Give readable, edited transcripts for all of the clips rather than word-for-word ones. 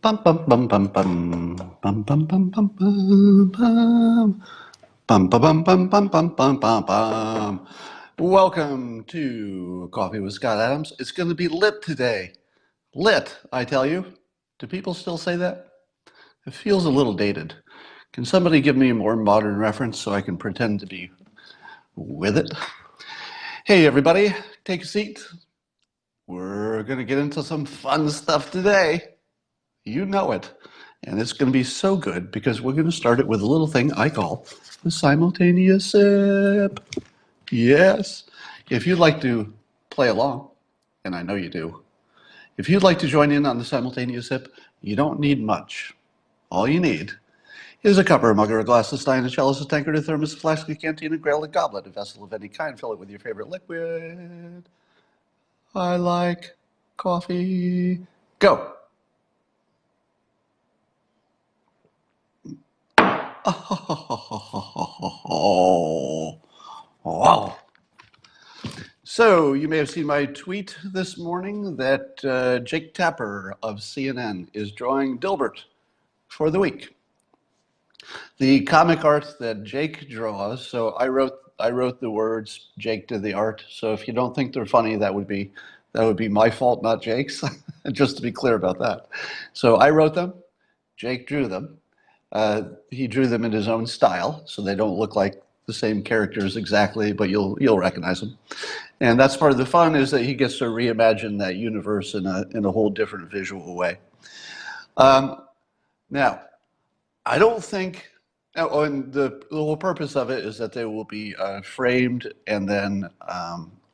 Bum bum bum bum bum bum bum bum bum bum bum bum bum bum bum bum bum bum bum. Welcome to Coffee with Scott Adams. It's going to be lit today. Lit, I tell you. Do people still say that? It feels a little dated. Can somebody give me a more modern reference so I can pretend to be with it? Hey, everybody, take a seat. We're going to get into some fun stuff today. You know it. And it's going to be so good because we're going to start it with a little thing I call the simultaneous sip. Yes. If you'd like to play along, and I know you do, if you'd like to join in on the simultaneous sip, you don't need much. All you need is a cup or a mug or a glass, a stein, a chalice, a tankard, a thermos, a flask, a canteen, a grail, a goblet, a vessel of any kind. Fill it with your favorite liquid. I like coffee. Go. Oh, wow. So you may have seen my tweet this morning that Jake Tapper of CNN is drawing Dilbert for the week. The comic art that Jake draws, so I wrote the words, Jake did the art. So if you don't think they're funny, that would be my fault, not Jake's. Just to be clear about that. So I wrote them, Jake drew them. He drew them in his own style, so they don't look like the same characters exactly, but you'll recognize them. And that's part of the fun, is that he gets to reimagine that universe in a whole different visual way. Now, I don't think, and the whole purpose of it is that they will be framed and then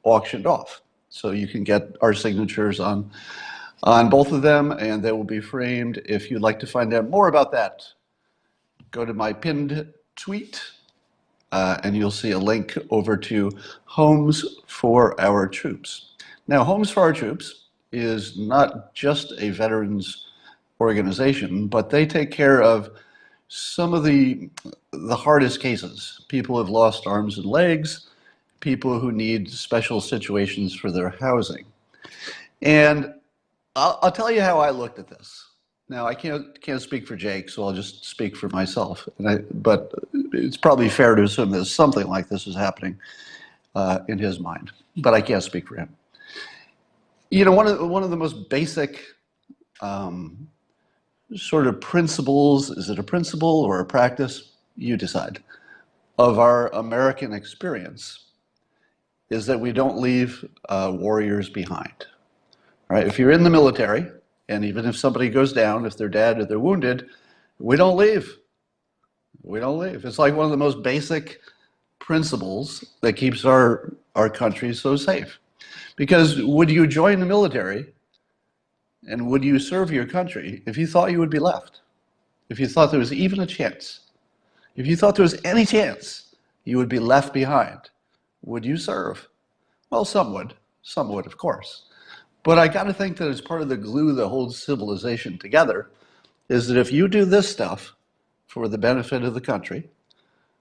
auctioned off. So you can get our signatures on both of them, and they will be framed. If you'd like to find out more about that, go to my pinned tweet, and you'll see a link over to Homes for Our Troops. Now, Homes for Our Troops is not just a veterans organization, but they take care of some of the hardest cases. People have lost arms and legs, people who need special situations for their housing. And I'll tell you how I looked at this. Now, I can't speak for Jake, so I'll just speak for myself. But it's probably fair to assume that something like this is happening in his mind. But I can't speak for him. You know, one of the most basic sort of principles, is it a principle or a practice? You decide, of our American experience is that we don't leave warriors behind. All right? If you're in the military, and even if somebody goes down, if they're dead or they're wounded, we don't leave. We don't leave. It's like one of the most basic principles that keeps our country so safe. Because would you join the military and would you serve your country if you thought you would be left? If you thought there was even a chance? If you thought there was any chance you would be left behind, would you serve? Well, some would, of course. But I got to think that as part of the glue that holds civilization together is that if you do this stuff for the benefit of the country,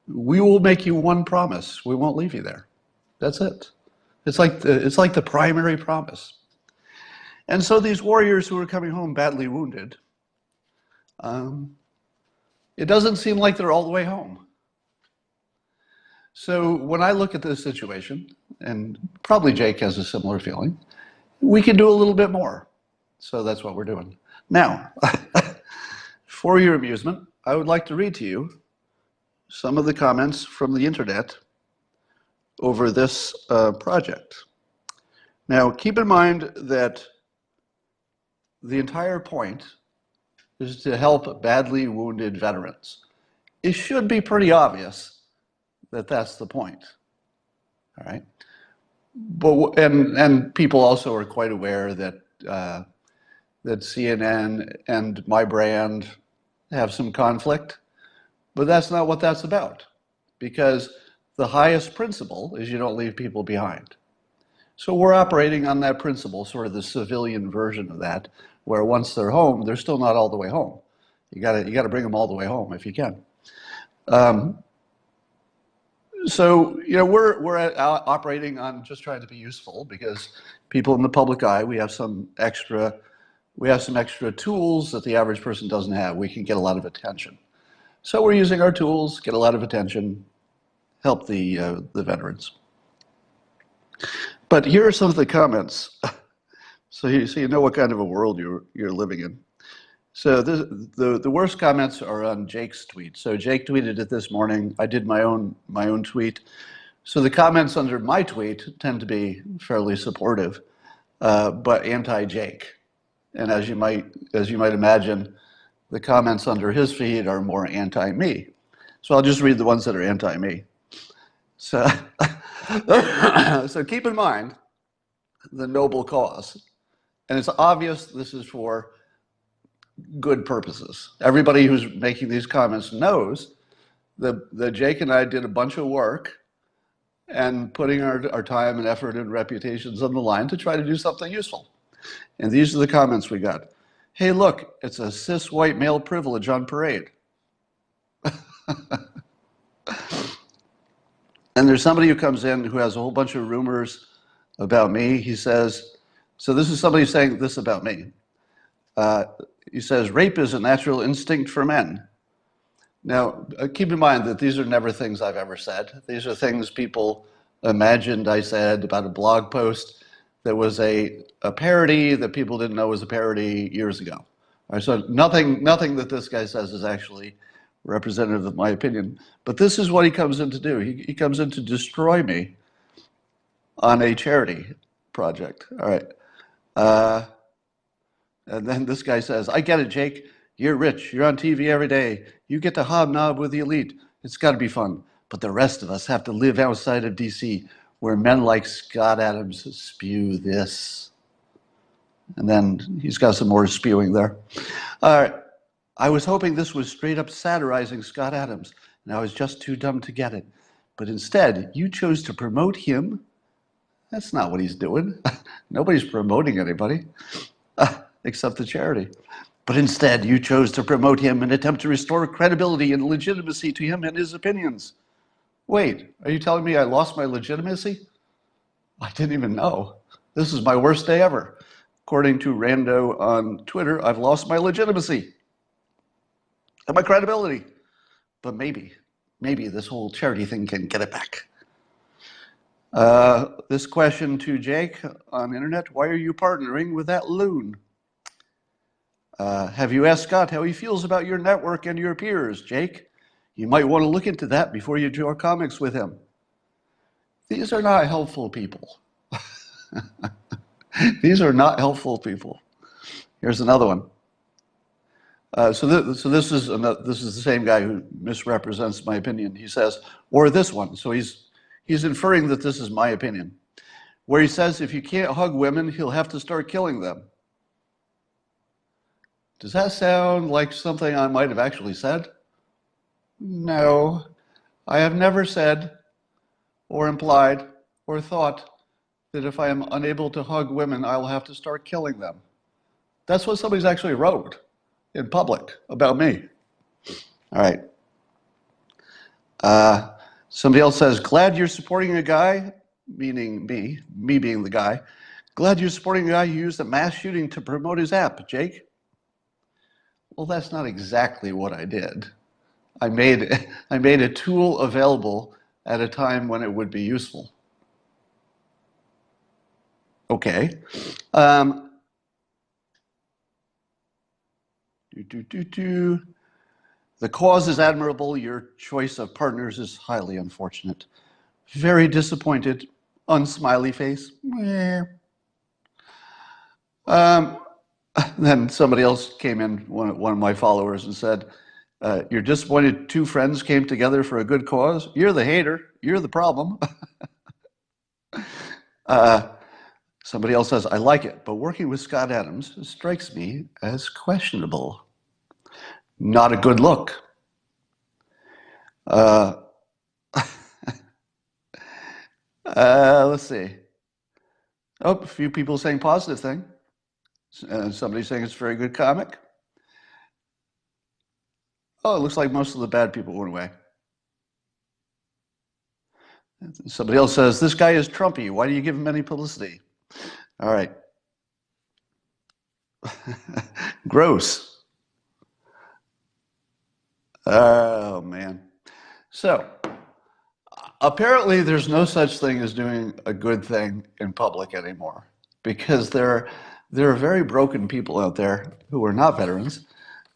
we will make you one promise: we won't leave you there. That's it. It's like the primary promise. And so these warriors who are coming home badly wounded, it doesn't seem like they're all the way home. So when I look at this situation, and probably Jake has a similar feeling, we can do a little bit more. So that's what we're doing. Now, for your amusement, I would like to read to you some of the comments from the internet over this project. Now, keep in mind that the entire point is to help badly wounded veterans. It should be pretty obvious that that's the point, all right? But and people also are quite aware that that CNN and my brand have some conflict, but that's not what that's about, because the highest principle is you don't leave people behind. So we're operating on that principle, sort of the civilian version of that, where once they're home, they're still not all the way home. You got to bring them all the way home if you can. So, you know, we're operating on just trying to be useful, because people in the public eye, we have some extra We have some extra tools that the average person doesn't have. We can get a lot of attention. So we're using our tools, get a lot of attention, help the veterans. But here are some of the comments. So you know what kind of a world you're living in. So the worst comments are on Jake's tweet. So Jake tweeted it this morning. I did my own tweet. So the comments under my tweet tend to be fairly supportive, but anti-Jake. And as you might imagine, the comments under his feed are more anti-me. So I'll just read the ones that are anti-me. So, so keep in mind the noble cause. And it's obvious this is for good purposes. Everybody who's making these comments knows that Jake and I did a bunch of work and putting our time and effort and reputations on the line to try to do something useful. And these are the comments we got. Hey, look, it's a cis white male privilege on parade. And there's somebody who comes in who has a whole bunch of rumors about me. He says, so this is somebody saying this about me. He says, rape is a natural instinct for men. Now, keep in mind that these are never things I've ever said. These are things people imagined I said about a blog post that was a parody that people didn't know was a parody years ago. All right, so nothing that this guy says is actually representative of my opinion. But this is what he comes in to do. He comes in to destroy me on a charity project. All right. And then this guy says, I get it, Jake. You're rich. You're on TV every day. You get to hobnob with the elite. It's got to be fun. But the rest of us have to live outside of DC, where men like Scott Adams spew this. And then he's got some more spewing there. All right. I was hoping this was straight up satirizing Scott Adams, and I was just too dumb to get it. But instead, you chose to promote him. That's not what he's doing. Nobody's promoting anybody. Except the charity. But instead, you chose to promote him and attempt to restore credibility and legitimacy to him and his opinions. Wait, are you telling me I lost my legitimacy? I didn't even know. This is my worst day ever. According to Rando on Twitter, I've lost my legitimacy and my credibility. But maybe this whole charity thing can get it back. This question to Jake on the internet, why are you partnering with that loon? Have you asked Scott how he feels about your network and your peers, Jake? You might want to look into that before you draw comics with him. These are not helpful people. These are not helpful people. Here's another one. So this is the same guy who misrepresents my opinion. He says, or this one. So he's inferring that this is my opinion, where he says if you can't hug women, he'll have to start killing them. Does that sound like something I might have actually said? No, I have never said or implied or thought that if I am unable to hug women, I'll have to start killing them. That's what somebody's actually wrote in public about me. All right. Somebody else says, glad you're supporting a guy, meaning me being the guy. Glad you're supporting a guy who used a mass shooting to promote his app, Jake. Well, that's not exactly what I did. I made a tool available at a time when it would be useful. Okay. The cause is admirable. Your choice of partners is highly unfortunate. Very disappointed. Unsmiley face. Then somebody else came in, one of my followers, and said, you're disappointed two friends came together for a good cause? You're the hater. You're the problem. Somebody else says, I like it, but working with Scott Adams strikes me as questionable. Not a good look. Let's see. Oh, a few people saying positive thing. Somebody saying it's a very good comic. Oh, it looks like most of the bad people went away. Somebody else says, this guy is Trumpy. Why do you give him any publicity? All right. Gross. Oh, man. So, apparently there's no such thing as doing a good thing in public anymore because there are very broken people out there who are not veterans,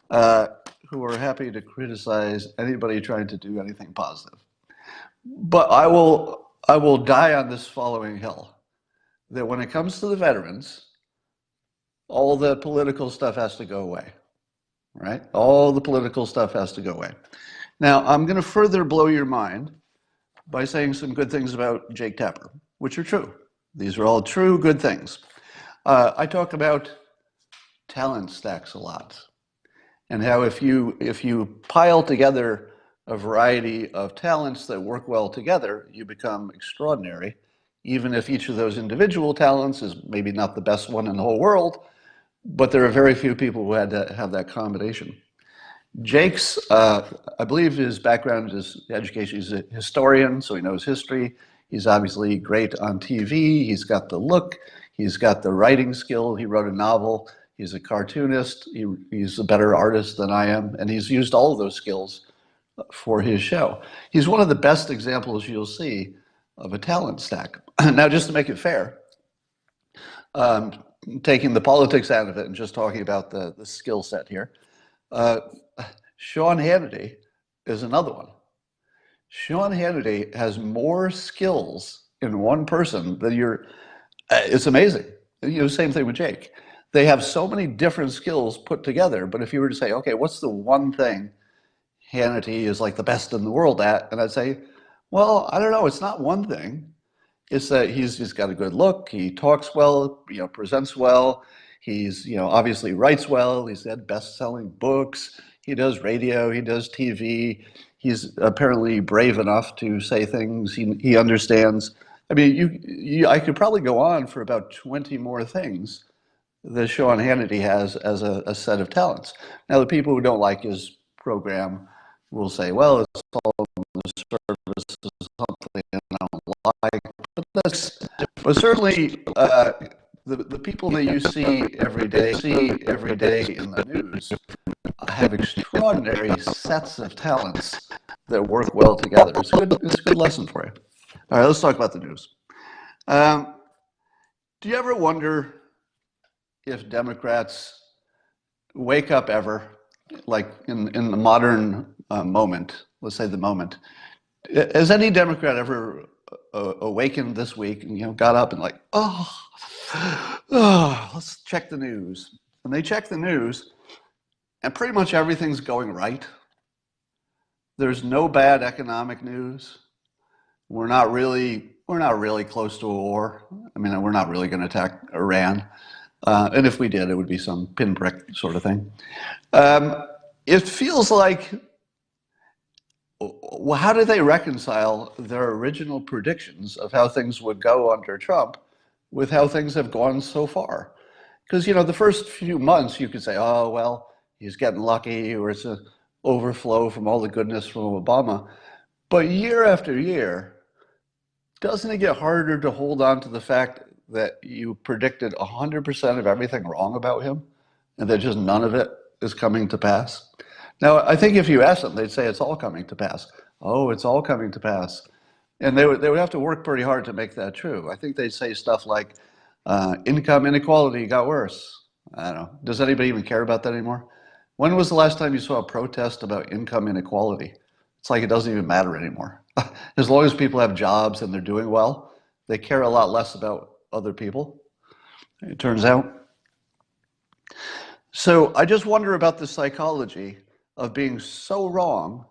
uh, who are happy to criticize anybody trying to do anything positive. But I will die on this following hill that when it comes to the veterans, all the political stuff has to go away, right? All the political stuff has to go away. Now, I'm going to further blow your mind by saying some good things about Jake Tapper, which are true. These are all true, good things. I talk about talent stacks a lot, and how if you pile together a variety of talents that work well together, you become extraordinary, even if each of those individual talents is maybe not the best one in the whole world, but there are very few people who had to have that combination. Jake's, I believe his background is education. He's a historian, so he knows history. He's obviously great on TV. He's got the look. He's got the writing skill. He wrote a novel. He's a cartoonist. He's a better artist than I am, and he's used all of those skills for his show. He's one of the best examples you'll see of a talent stack. Now, just to make it fair, um, taking the politics out of it and just talking about the skill set here, uh, Sean Hannity is another one. Sean Hannity has more skills in one person than it's amazing. Same thing with Jake. They have so many different skills put together, but if you were to say, okay, what's the one thing Hannity is like the best in the world at? And I'd say, well, I don't know, it's not one thing. It's that he's got a good look, he talks well, presents well, he's, obviously writes well, he's had best-selling books, he does radio, he does TV, he's apparently brave enough to say things he understands. I mean, I could probably go on for about 20 more things that Sean Hannity has as a set of talents. Now, the people who don't like his program will say, well, it's all in the service of something I don't like. But certainly, the people that you see every day in the news have extraordinary sets of talents that work well together. It's a good lesson for you. All right, let's talk about the news. Do you ever wonder if Democrats wake up ever, like in the modern moment, let's say the moment? Has any Democrat ever awakened this week and got up and like, let's check the news? And they check the news, and pretty much everything's going right. There's no bad economic news. We're not really close to a war. I mean, we're not really going to attack Iran. And if we did, it would be some pinprick sort of thing. It feels like, well, how do they reconcile their original predictions of how things would go under Trump with how things have gone so far? Because, the first few months you could say, oh, well, he's getting lucky, or it's an overflow from all the goodness from Obama. But year after year, doesn't it get harder to hold on to the fact that you predicted 100% of everything wrong about him and that just none of it is coming to pass? Now, I think if you ask them, they'd say it's all coming to pass. Oh, it's all coming to pass. And they would have to work pretty hard to make that true. I think they'd say stuff like, income inequality got worse. I don't know. Does anybody even care about that anymore? When was the last time you saw a protest about income inequality? It's like it doesn't even matter anymore. As long as people have jobs and they're doing well, they care a lot less about other people, it turns out. So I just wonder about the psychology of being so wrong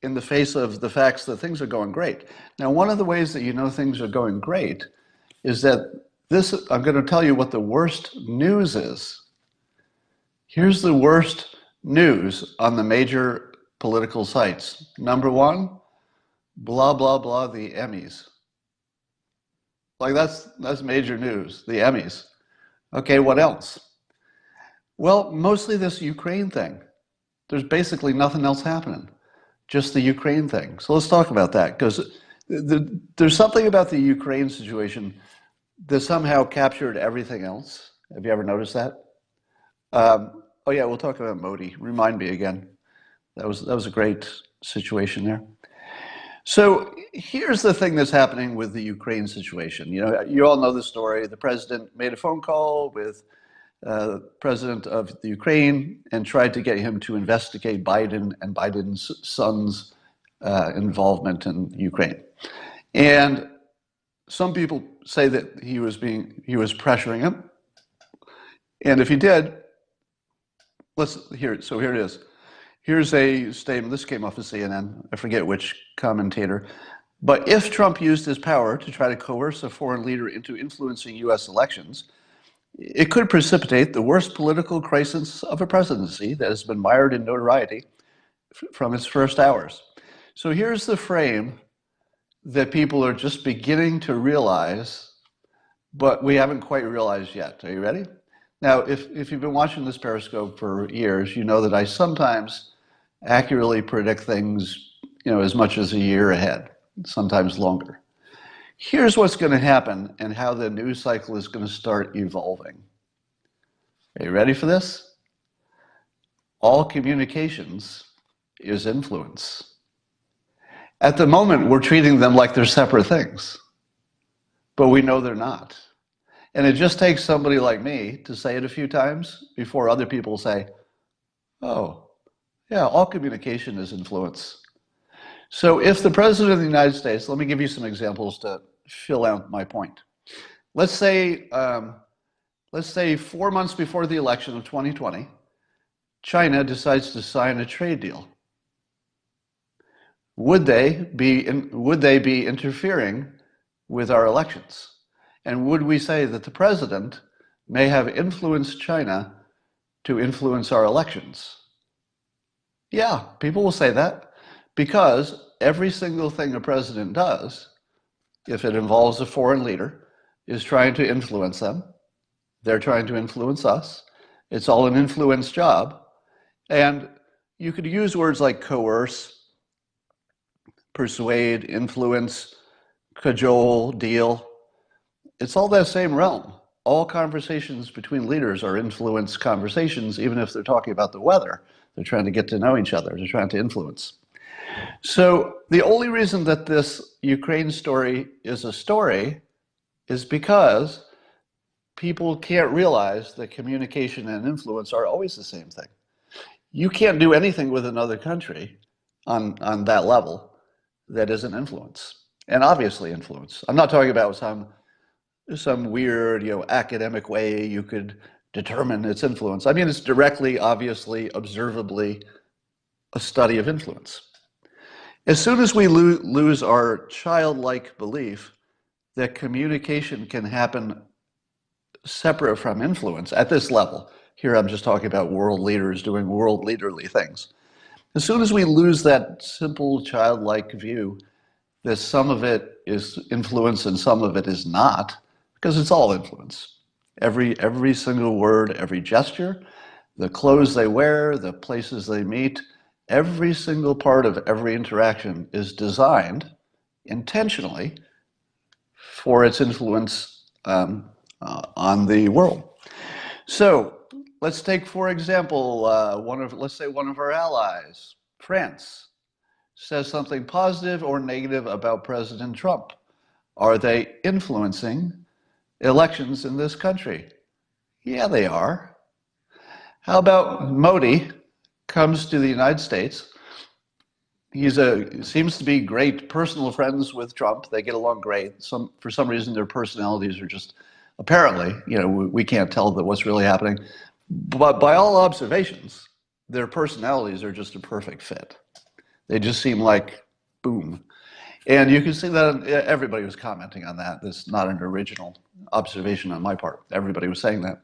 in the face of the facts that things are going great. Now, one of the ways that you know things are going great is that I'm going to tell you what the worst news is. Here's the worst news on the major political sites. Number one, blah, blah, blah, the Emmys. Like that's major news, the Emmys. Okay, what else? Well, mostly this Ukraine thing. There's basically nothing else happening, just the Ukraine thing. So let's talk about that, because there's something about the Ukraine situation that somehow captured everything else. Have you ever noticed that? Oh yeah, we'll talk about Modi. Remind me again. That was a great situation there. So here's the thing that's happening with the Ukraine situation. You all know the story. The president made a phone call with president of the Ukraine and tried to get him to investigate Biden and Biden's son's involvement in Ukraine. And some people say that he was pressuring him. And if he did, here it is. Here's a statement. This came off of CNN. I forget which commentator. But if Trump used his power to try to coerce a foreign leader into influencing US elections, it could precipitate the worst political crisis of a presidency that has been mired in notoriety from its first hours. So here's the frame that people are just beginning to realize, but we haven't quite realized yet. Are you ready? Now, if you've been watching this Periscope for years, you know that I sometimes accurately predict things, as much as a year ahead, sometimes longer. Here's what's going to happen and how the news cycle is going to start evolving. Are you ready for this? All communications is influence. At the moment, we're treating them like they're separate things, but we know they're not. And it just takes somebody like me to say it a few times before other people say, oh, yeah, all communication is influence. So if the president of the United States, let me give you some examples to fill out my point. Let's say 4 months before the election of 2020, China decides to sign a trade deal. Would they be interfering with our elections? And would we say that the president may have influenced China to influence our elections? Yeah, people will say that, because every single thing a president does, if it involves a foreign leader, is trying to influence them. They're trying to influence us. It's all an influence job. And you could use words like coerce, persuade, influence, cajole, deal. It's all that same realm. All conversations between leaders are influence conversations, even if they're talking about the weather. They're trying to get to know each other. They're trying to influence. So the only reason that this Ukraine story is a story is because people can't realize that communication and influence are always the same thing. You can't do anything with another country on that level that isn't influence, and obviously influence. I'm not talking about some weird, academic way you could determine its influence. I mean, it's directly, obviously, observably a study of influence. As soon as we lose our childlike belief that communication can happen separate from influence at this level, here I'm just talking about world leaders doing world leaderly things. As soon as we lose that simple childlike view that some of it is influence and some of it is not, because it's all influence. Every single word, every gesture, the clothes they wear, the places they meet, every single part of every interaction is designed intentionally for its influence on the world. So let's take, for example, let's say one of our allies, France, says something positive or negative about President Trump. Are they influencing elections in this country? Yeah, they are. How about Modi comes to the United States? He seems to be great personal friends with Trump. They get along great. For some reason, their personalities are just, apparently, we can't tell what's really happening. But by all observations, their personalities are just a perfect fit. They just seem like, boom. And you can see that everybody was commenting on that. This is not an original observation on my part. Everybody was saying that.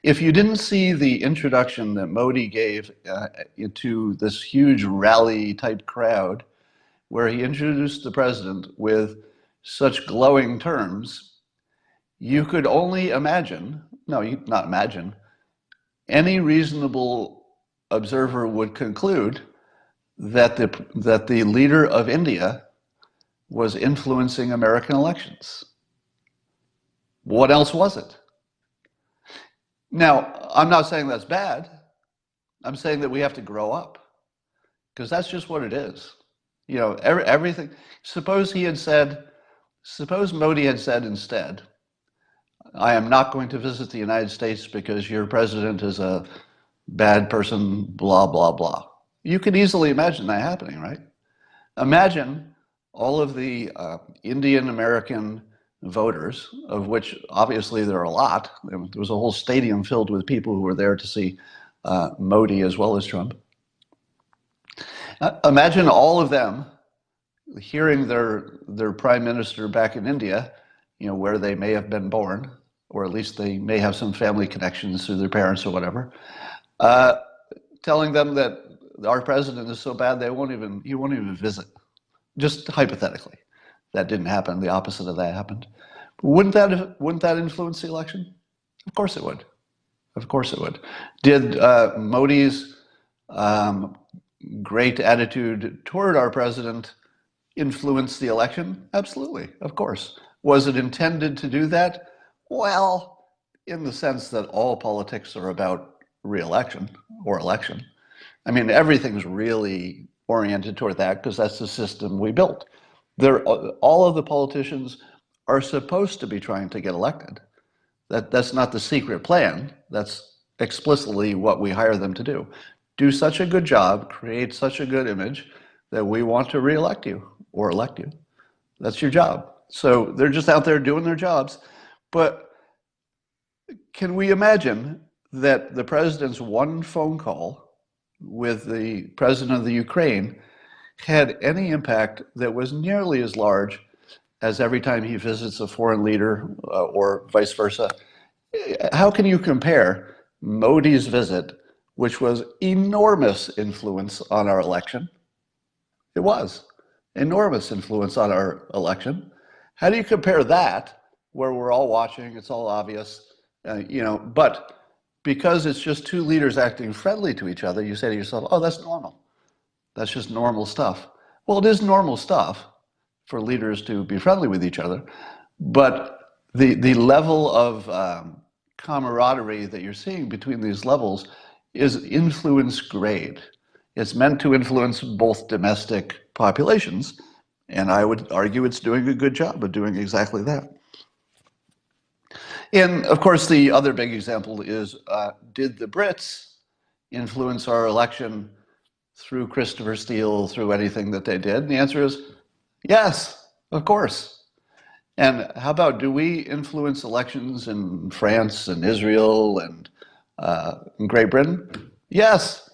If you didn't see the introduction that Modi gave to this huge rally-type crowd, where he introduced the president with such glowing terms, you could only imagine, no, not imagine, any reasonable observer would conclude that the leader of India was influencing American elections. What else was it? Now, I'm not saying that's bad. I'm saying that we have to grow up because that's just what it is. You know, everything. Suppose he had said, suppose Modi had said instead, I am not going to visit the United States because your president is a bad person, blah, blah, blah. You could easily imagine that happening, right? Imagine all of the Indian American voters, of which obviously there are a lot. There was a whole stadium filled with people who were there to see Modi as well as Trump. Imagine all of them hearing their prime minister back in India, you know, where they may have been born, or at least they may have some family connections through their parents or whatever, uh, telling them that our president is so bad he won't even visit. Just hypothetically, that didn't happen. The opposite of that happened. Wouldn't that influence the election? Of course it would. Of course it would. Did Modi's um, great attitude toward our president influence the election? Absolutely, of course. Was it intended to do that? Well, in the sense that all politics are about re-election or election. I mean, everything's really oriented toward that because that's the system we built. All of the politicians are supposed to be trying to get elected. That's not the secret plan. That's explicitly what we hire them to do. Do such a good job, create such a good image that we want to re-elect you or elect you. That's your job. So they're just out there doing their jobs. But can we imagine that the president's one phone call with the president of the Ukraine had any impact that was nearly as large as every time he visits a foreign leader or vice versa? How can you compare Modi's visit, which was enormous influence on our election? It was enormous influence on our election. How do you compare that, where we're all watching, it's all obvious, you know, but because it's just two leaders acting friendly to each other, you say to yourself, oh, that's normal. That's just normal stuff. Well, it is normal stuff for leaders to be friendly with each other, but the level of camaraderie that you're seeing between these levels is influence grade. It's meant to influence both domestic populations, and I would argue it's doing a good job of doing exactly that. And of course, the other big example is did the Brits influence our election through Christopher Steele, through anything that they did? And the answer is yes, of course. And how about, do we influence elections in France and Israel and in Great Britain? Yes,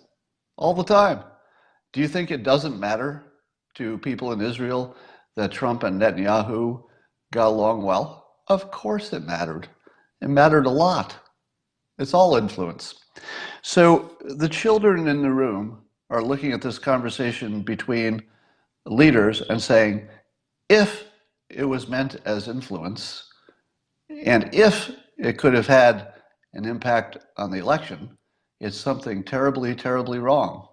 all the time. Do you think it doesn't matter to people in Israel that Trump and Netanyahu got along well? Of course it mattered. It mattered a lot. It's all influence. So the children in the room are looking at this conversation between leaders and saying, if it was meant as influence, and if it could have had an impact on the election, it's something terribly, terribly wrong.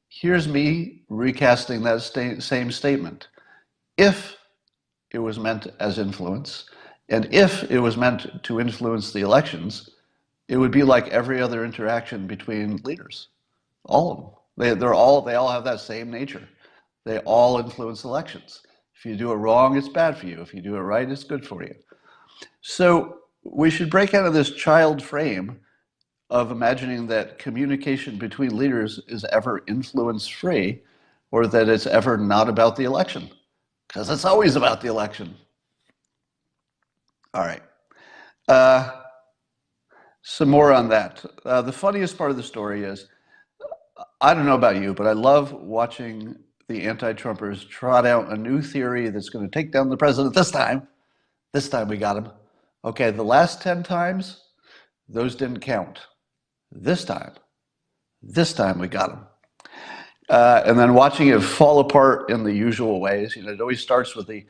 Here's me recasting that same statement. If it was meant as influence, and if it was meant to influence the elections, it would be like every other interaction between leaders. All of them. They all have that same nature. They all influence elections. If you do it wrong, it's bad for you. If you do it right, it's good for you. So we should break out of this child frame of imagining that communication between leaders is ever influence free, or that it's ever not about the election, because it's always about the election. All right. Uh, some more on that. The funniest part of the story is, I don't know about you, but I love watching the anti-Trumpers trot out a new theory that's going to take down the president this time. This time we got him. Okay, the last 10 times, those didn't count. This time we got him. And then watching it fall apart in the usual ways. You know, it always starts with the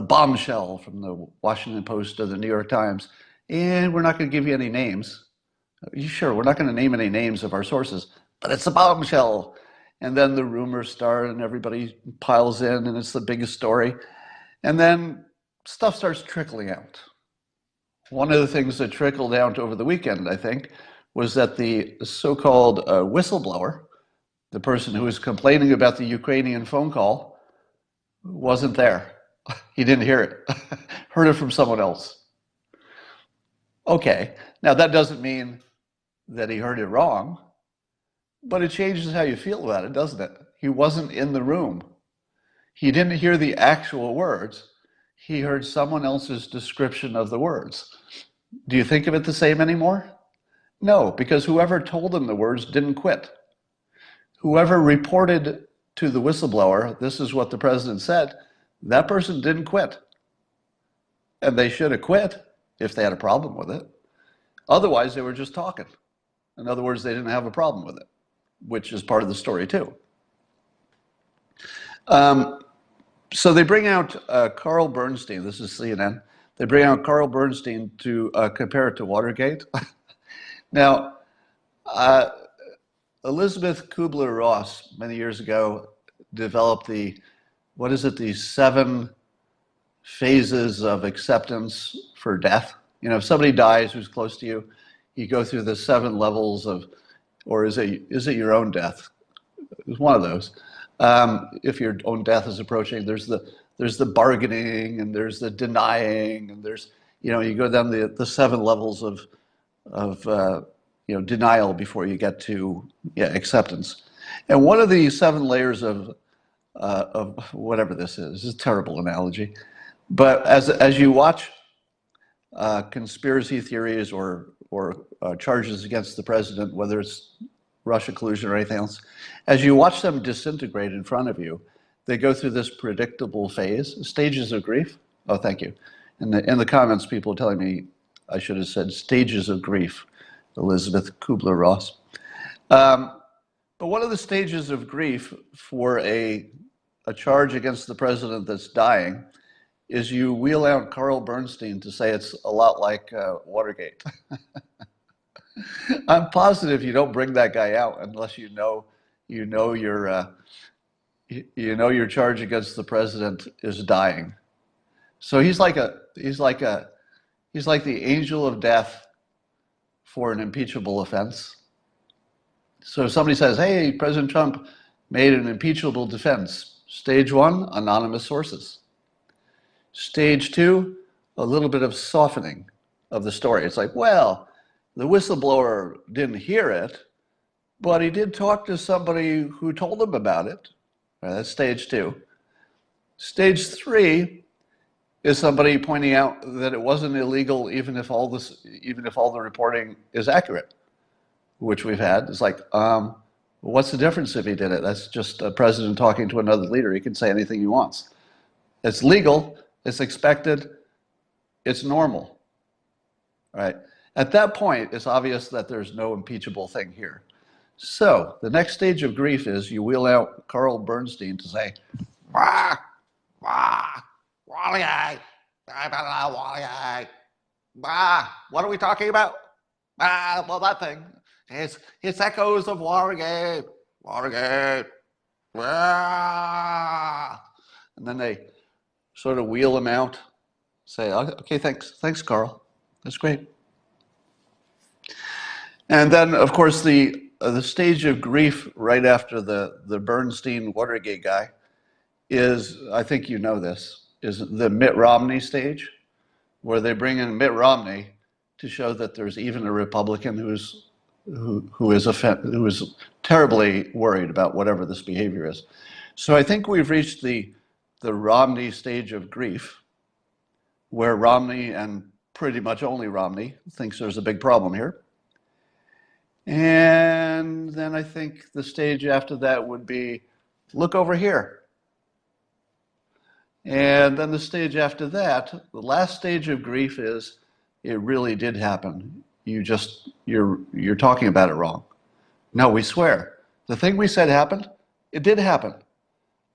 bombshell from the Washington Post or the New York Times. And we're not going to give you any names. Sure, we're not going to name any names of our sources, but it's a bombshell. And then the rumors start and everybody piles in and it's the biggest story. And then stuff starts trickling out. One of the things that trickled out over the weekend, I think, was that the so-called whistleblower, the person who was complaining about the Ukrainian phone call, wasn't there. He didn't hear it. Heard it from someone else. Okay, now that doesn't mean that he heard it wrong, but it changes how you feel about it, doesn't it? He wasn't in the room. He didn't hear the actual words. He heard someone else's description of the words. Do you think of it the same anymore? No, because whoever told him the words didn't quit. Whoever reported to the whistleblower, this is what the president said, that person didn't quit. And they should have quit if they had a problem with it. Otherwise, they were just talking. In other words, they didn't have a problem with it, which is part of the story too. So they bring out Carl Bernstein. This is CNN. They bring out Carl Bernstein to compare it to Watergate. Now, Elizabeth Kubler-Ross, many years ago, developed the 7 phases of acceptance for death. You know, if somebody dies who's close to you, you go through the 7 levels of, or is it your own death? It's one of those. If your own death is approaching, there's the bargaining, and there's the denying, and there's, you go down the 7 levels of denial before you get to acceptance. And one of the 7 layers of whatever this is a terrible analogy, but as you watch conspiracy theories or charges against the president, whether it's Russia collusion or anything else, as you watch them disintegrate in front of you, they go through this predictable phase, stages of grief. Oh, thank you. In the comments, people are telling me I should have said stages of grief, Elizabeth Kubler-Ross. But one of the stages of grief for a charge against the president that's dying is you wheel out Carl Bernstein to say it's a lot like Watergate. I'm positive you don't bring that guy out unless you know your charge against the president is dying. So he's like the angel of death for an impeachable offense. So if somebody says, "Hey, President Trump made an impeachable defense," stage 1, anonymous sources. Stage 2, a little bit of softening of the story. It's like, well, the whistleblower didn't hear it, but he did talk to somebody who told him about it. Right, that's stage 2. Stage 3 is somebody pointing out that it wasn't illegal, even if all the reporting is accurate, which we've had. It's like, what's the difference if he did it? That's just a president talking to another leader. He can say anything he wants. It's legal. It's expected. It's normal. Right? At that point, it's obvious that there's no impeachable thing here. So the next stage of grief is you wheel out Carl Bernstein to say, "Wah, wah, Watergate, Watergate, wah, what are we talking about? Well, that thing. It's echoes of Watergate, Watergate, wah." And then they sort of wheel him out, say, "Okay, thanks, Carl. That's great." And then, of course, the stage of grief right after the Bernstein Watergate guy is, I think you know this, is the Mitt Romney stage, where they bring in Mitt Romney to show that there's even a Republican who is terribly worried about whatever this behavior is. So I think we've reached the Romney stage of grief, where Romney, and pretty much only Romney, thinks there's a big problem here. And then I think the stage after that would be, look over here. And then the stage after that, the last stage of grief is, it really did happen. You're talking about it wrong. No, we swear. The thing we said happened, it did happen.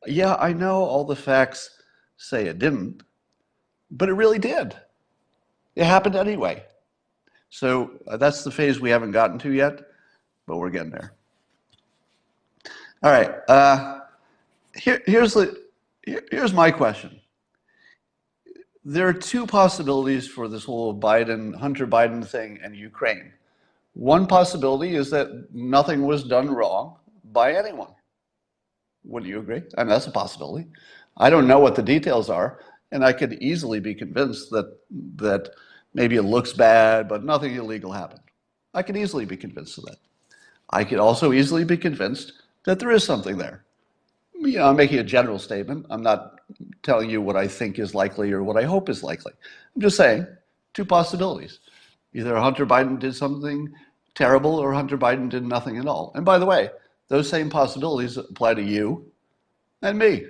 Yeah, I know all the facts say it didn't, but it really did. It happened anyway. So that's the phase we haven't gotten to yet, but we're getting there. All right, here's my question. There are two possibilities for this whole Hunter Biden thing and Ukraine. One possibility is that nothing was done wrong by anyone. Wouldn't you agree? I mean, that's a possibility. I don't know what the details are, and I could easily be convinced that maybe it looks bad, but nothing illegal happened. I could easily be convinced of that. I could also easily be convinced that there is something there. You know, I'm making a general statement. I'm not telling you what I think is likely or what I hope is likely. I'm just saying two possibilities. Either Hunter Biden did something terrible or Hunter Biden did nothing at all. And by the way, those same possibilities apply to you and me.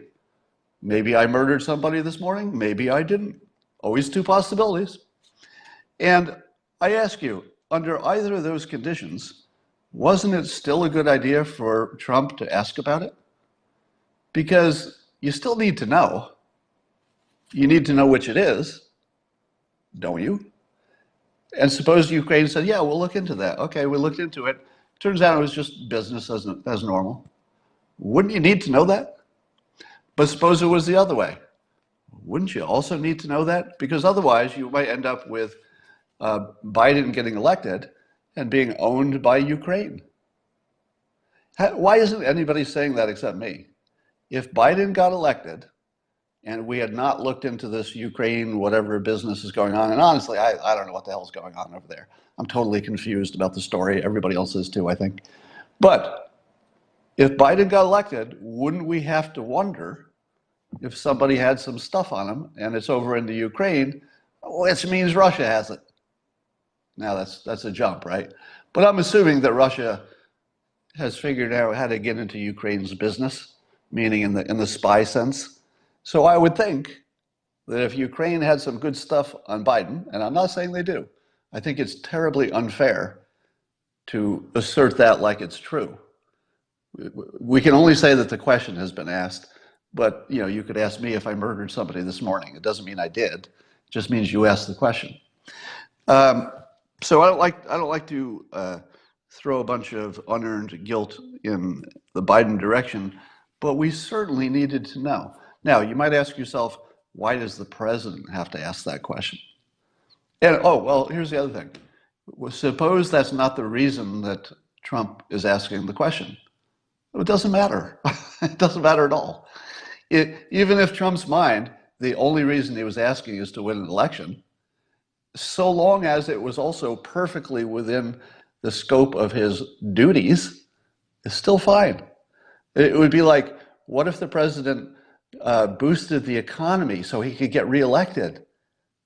Maybe I murdered somebody this morning. Maybe I didn't. Always two possibilities. And I ask you, under either of those conditions, wasn't it still a good idea for Trump to ask about it? Because you still need to know. You need to know which it is, don't you? And suppose Ukraine said, yeah, we'll look into that. Okay, we looked into it. Turns out it was just business as normal. Wouldn't you need to know that? But suppose it was the other way. Wouldn't you also need to know that? Because otherwise you might end up with Biden getting elected and being owned by Ukraine. Why isn't anybody saying that except me? If Biden got elected and we had not looked into this Ukraine, whatever business is going on, and honestly, I don't know what the hell's going on over there. I'm totally confused about the story. Everybody else is too, I think. But if Biden got elected, wouldn't we have to wonder if somebody had some stuff on him and it's over into Ukraine, which means Russia has it? Now that's a jump, right? But I'm assuming that Russia has figured out how to get into Ukraine's business, meaning in the spy sense. So I would think that if Ukraine had some good stuff on Biden, and I'm not saying they do, I think it's terribly unfair to assert that like it's true. We can only say that the question has been asked, but you know, you could ask me if I murdered somebody this morning. It doesn't mean I did. It just means you asked the question. So I don't like to throw a bunch of unearned guilt in the Biden direction, but we certainly needed to know. Now, you might ask yourself, why does the president have to ask that question? And oh, well, here's the other thing. Suppose that's not the reason that Trump is asking the question. It doesn't matter. It doesn't matter at all. Even if Trump's mind, the only reason he was asking is to win an election, so long as it was also perfectly within the scope of his duties, it's still fine. It would be like, what if the president boosted the economy so he could get reelected?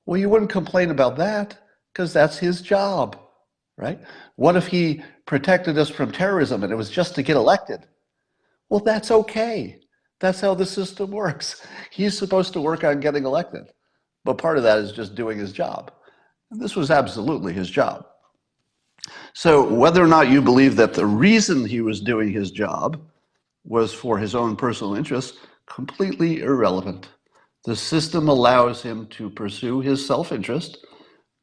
Well, you wouldn't complain about that because that's his job, right? What if he protected us from terrorism and it was just to get elected? Well, that's okay. That's how the system works. He's supposed to work on getting elected, but part of that is just doing his job. And this was absolutely his job. So whether or not you believe that the reason he was doing his job was for his own personal interests, completely irrelevant. The system allows him to pursue his self-interest.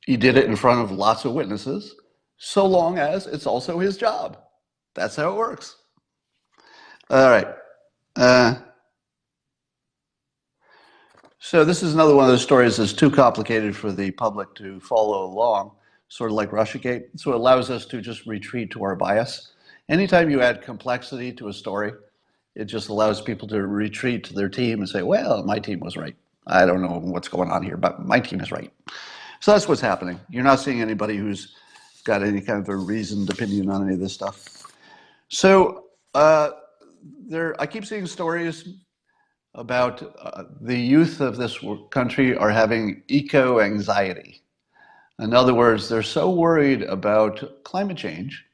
He did it in front of lots of witnesses, so long as it's also his job. That's how it works. All right. So this is another one of those stories that's too complicated for the public to follow along, sort of like Russiagate. So it allows us to just retreat to our bias. Anytime you add complexity to a story, it just allows people to retreat to their team and say, well, my team was right. I don't know what's going on here, but my team is right. So that's what's happening. You're not seeing anybody who's got any kind of a reasoned opinion on any of this stuff. So I keep seeing stories about the youth of this country are having eco-anxiety. In other words, they're so worried about climate change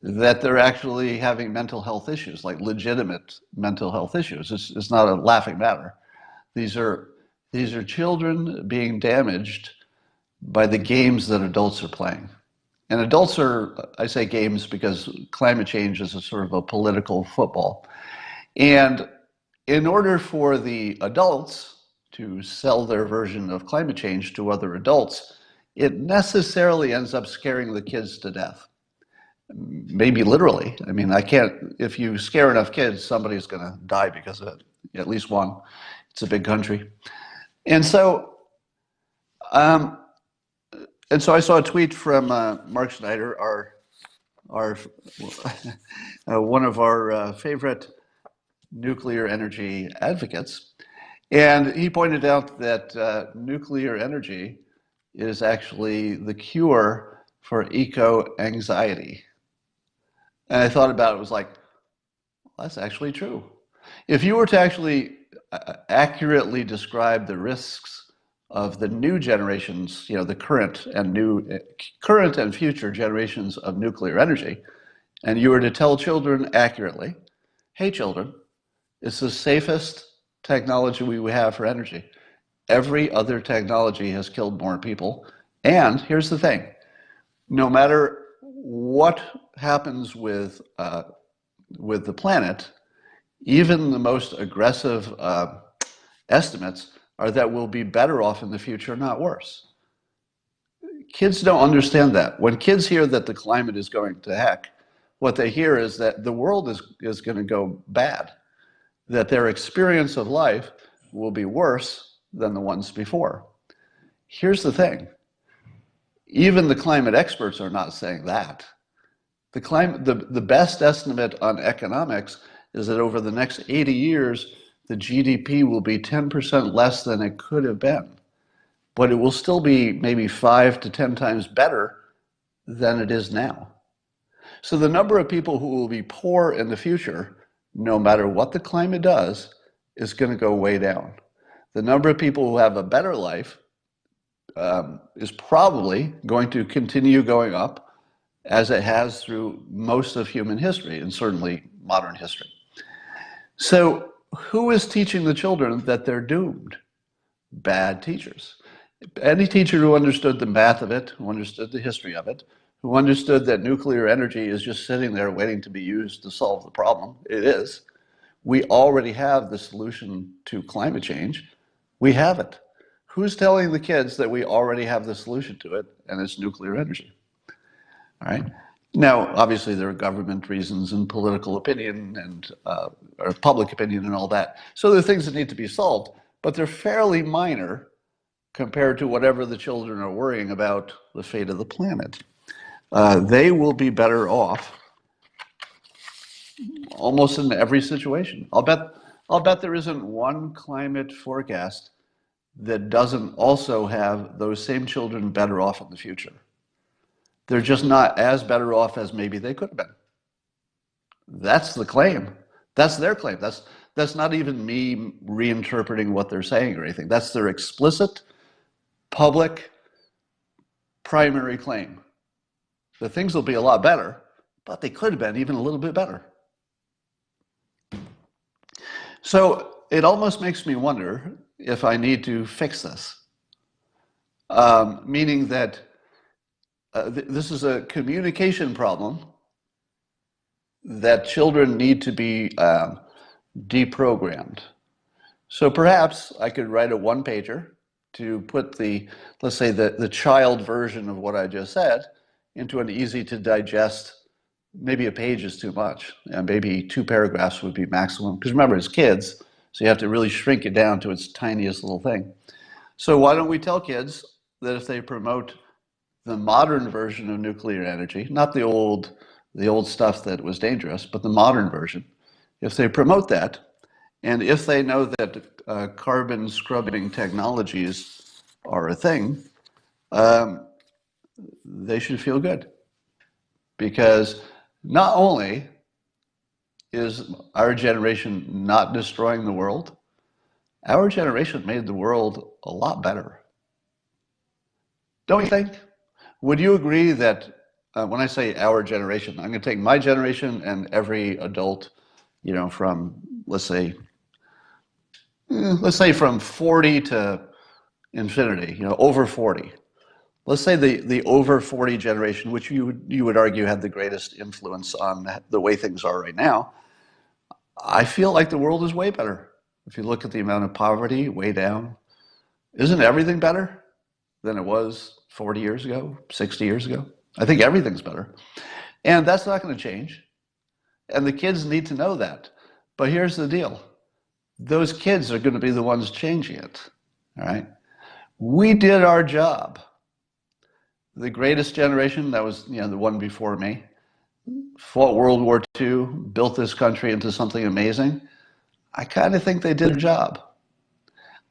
that they're actually having mental health issues, like legitimate mental health issues. It's not a laughing matter. These are children being damaged by the games that adults are playing. And adults are, I say games because climate change is a sort of a political football. And in order for the adults to sell their version of climate change to other adults, it necessarily ends up scaring the kids to death. Maybe literally. I mean, if you scare enough kids, somebody's going to die because of it, at least one. It's a big country. And so Um, and so I saw a tweet from Mark Schneider, our one of our favorite nuclear energy advocates, and he pointed out that nuclear energy is actually the cure for eco-anxiety. And I thought about it, was like, well, that's actually true. If you were to actually accurately describe the risks of the new generations, the current and future generations of nuclear energy, and you were to tell children accurately, hey children, it's the safest technology we have for energy. Every other technology has killed more people. And here's the thing, no matter what happens with the planet, even the most aggressive estimates are that we'll be better off in the future, not worse. Kids don't understand that. When kids hear that the climate is going to heck, what they hear is that the world is going to go bad, that their experience of life will be worse than the ones before. Here's the thing. Even the climate experts are not saying that. The best estimate on economics is that over the next 80 years, the GDP will be 10% less than it could have been, but it will still be maybe 5 to 10 times better than it is now. So the number of people who will be poor in the future, no matter what the climate does, is going to go way down. The number of people who have a better life is probably going to continue going up, as it has through most of human history, and certainly modern history. So who is teaching the children that they're doomed? Bad teachers. Any teacher who understood the math of it, who understood the history of it, who understood that nuclear energy is just sitting there waiting to be used to solve the problem, it is. We already have the solution to climate change. We have it. Who's telling the kids that we already have the solution to it, and it's nuclear energy? All right. Now, obviously, there are government reasons and political opinion and or public opinion and all that. So there are things that need to be solved, but they're fairly minor compared to whatever the children are worrying about the fate of the planet. They will be better off almost in every situation. I'll bet there isn't one climate forecast that doesn't also have those same children better off in the future. They're just not as better off as maybe they could have been. That's the claim. That's their claim. That's not even me reinterpreting what they're saying or anything. That's their explicit, public, primary claim. The things will be a lot better, but they could have been even a little bit better. So it almost makes me wonder if I need to fix this. Meaning that this is a communication problem that children need to be deprogrammed. So perhaps I could write a one-pager to put let's say the child version of what I just said into an easy to digest. Maybe a page is too much, and maybe 2 paragraphs would be maximum. Because remember, it's kids, so you have to really shrink it down to its tiniest little thing. So why don't we tell kids that if they promote the modern version of nuclear energy, not the old stuff that was dangerous, but the modern version, if they promote that, and if they know that carbon scrubbing technologies are a thing, they should feel good. Because not only is our generation not destroying the world, our generation made the world a lot better. Don't you think? Would you agree that when I say our generation, I'm going to take my generation and every adult, from, let's say from 40 to infinity, over 40. Let's say the over 40 generation, which you would argue had the greatest influence on the way things are right now. I feel like the world is way better. If you look at the amount of poverty, way down. Isn't everything better than it was 40 years ago, 60 years ago? I think everything's better. And that's not going to change. And the kids need to know that. But here's the deal. Those kids are going to be the ones changing it. All right? We did our job. The greatest generation, that was the one before me, fought World War II, built this country into something amazing. I kind of think they did their job.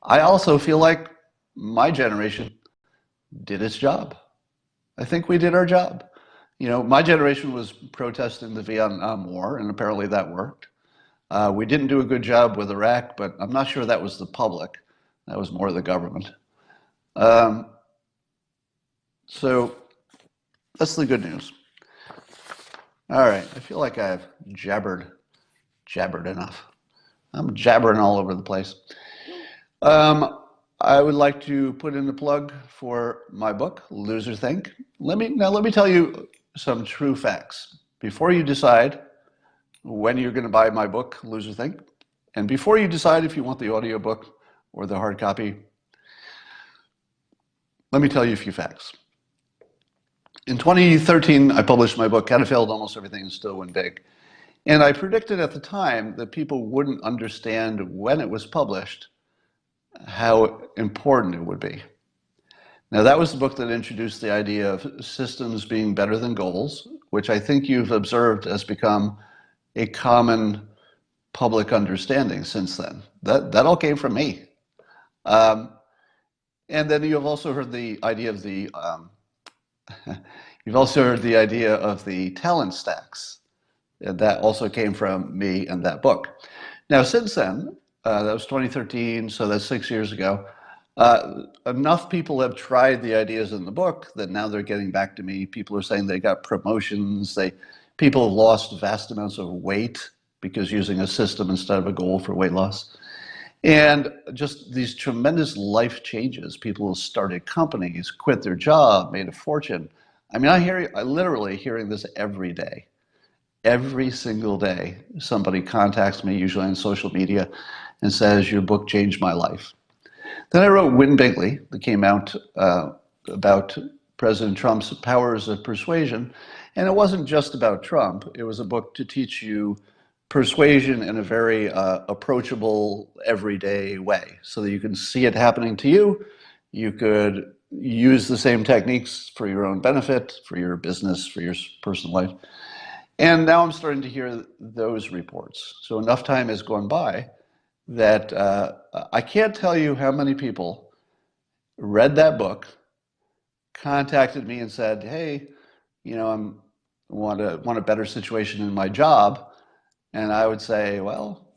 I also feel like my generation did its job. I think we did our job. My generation was protesting the Vietnam War, and apparently that worked. We didn't do a good job with Iraq, but I'm not sure that was the public. That was more the government. So that's the good news. All right, I feel like I've jabbered enough. I'm jabbering all over the place. I would like to put in a plug for my book, Loser Think. Let me tell you some true facts. Before you decide when you're going to buy my book, Loser Think, and before you decide if you want the audiobook or the hard copy, let me tell you a few facts. In 2013, I published my book, Kind of Failed Almost Everything and Still Went Big. And I predicted at the time that people wouldn't understand when it was published how important it would be. Now, that was the book that introduced the idea of systems being better than goals, which I think you've observed has become a common public understanding since then. That all came from me. And then you've also heard the idea of the talent stacks. And that also came from me and that book. Now, since then, that was 2013, so that's 6 years ago. Enough people have tried the ideas in the book that now they're getting back to me. People are saying they got promotions. People have lost vast amounts of weight because using a system instead of a goal for weight loss. And just these tremendous life changes. People have started companies, quit their job, made a fortune. I mean, I literally hearing this every day. Every single day, somebody contacts me, usually on social media, and says, your book changed my life. Then I wrote Win Bigly, that came out about President Trump's powers of persuasion. And it wasn't just about Trump. It was a book to teach you persuasion in a very approachable, everyday way so that you can see it happening to you. You could use the same techniques for your own benefit, for your business, for your personal life. And now I'm starting to hear those reports. So enough time has gone by that I can't tell you how many people read that book, contacted me and said, hey, I want a better situation in my job. And I would say, well,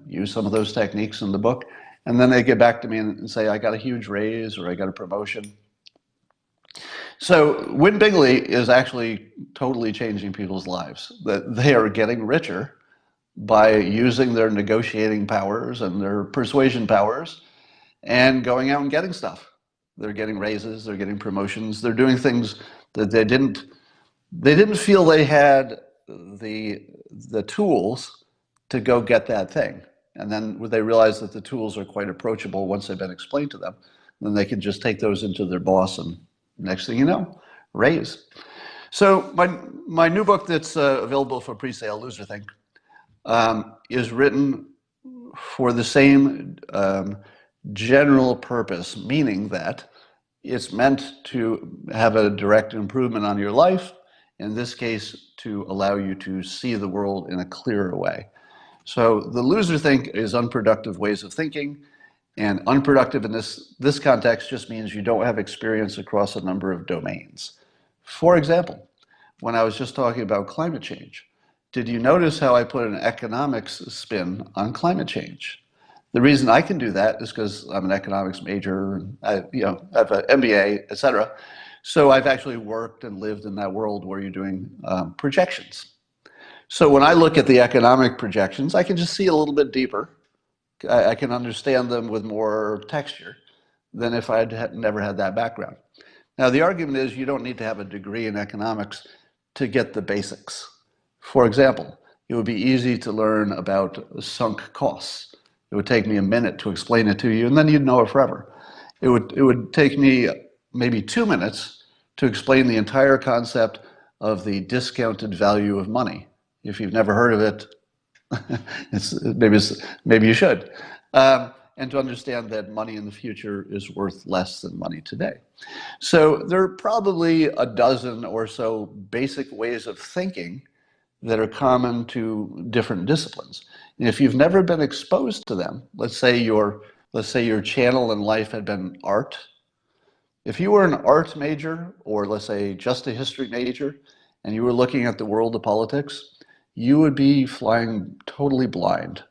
use some of those techniques in the book. And then they get back to me and say, I got a huge raise or I got a promotion. So Win Bigly is actually totally changing people's lives. That they are getting richer by using their negotiating powers and their persuasion powers and going out and getting stuff. They're getting raises, they're getting promotions, they're doing things that they didn't feel they had the tools to go get that thing. And then when they realize that the tools are quite approachable once they've been explained to them, then they can just take those into their boss and next thing you know, raise. So my new book that's available for pre-sale, Loser Think, is written for the same general purpose, meaning that it's meant to have a direct improvement on your life, in this case, to allow you to see the world in a clearer way. So the loser think is unproductive ways of thinking, and unproductive in this context just means you don't have experience across a number of domains. For example, when I was just talking about climate change, did you notice how I put an economics spin on climate change? The reason I can do that is because I'm an economics major, I have an MBA, et cetera. So I've actually worked and lived in that world where you're doing projections. So when I look at the economic projections, I can just see a little bit deeper. I can understand them with more texture than if I had never had that background. Now, the argument is you don't need to have a degree in economics to get the basics. For example, it would be easy to learn about sunk costs. It would take me a minute to explain it to you, and then you'd know it forever. It would take me maybe 2 minutes to explain the entire concept of the discounted value of money. If you've never heard of it, maybe you should. and to understand that money in the future is worth less than money today. So there are probably a dozen or so basic ways of thinking that are common to different disciplines. And if you've never been exposed to them, let's say your channel in life had been art. If you were an art major, or let's say just a history major, and you were looking at the world of politics, you would be flying totally blind,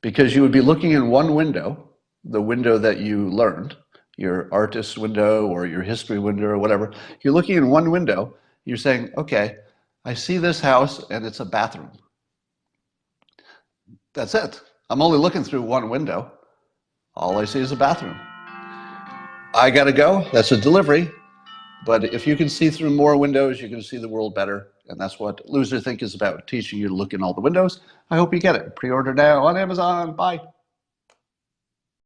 because you would be looking in one window, the window that you learned, your artist window or your history window or whatever. You're looking in one window, you're saying, okay, I see this house and it's a bathroom. That's it. I'm only looking through one window. All I see is a bathroom. I gotta go, that's a delivery. But if you can see through more windows, you can see the world better. And that's what Loser Think is about, teaching you to look in all the windows. I hope you get it. Pre-order now on Amazon. Bye.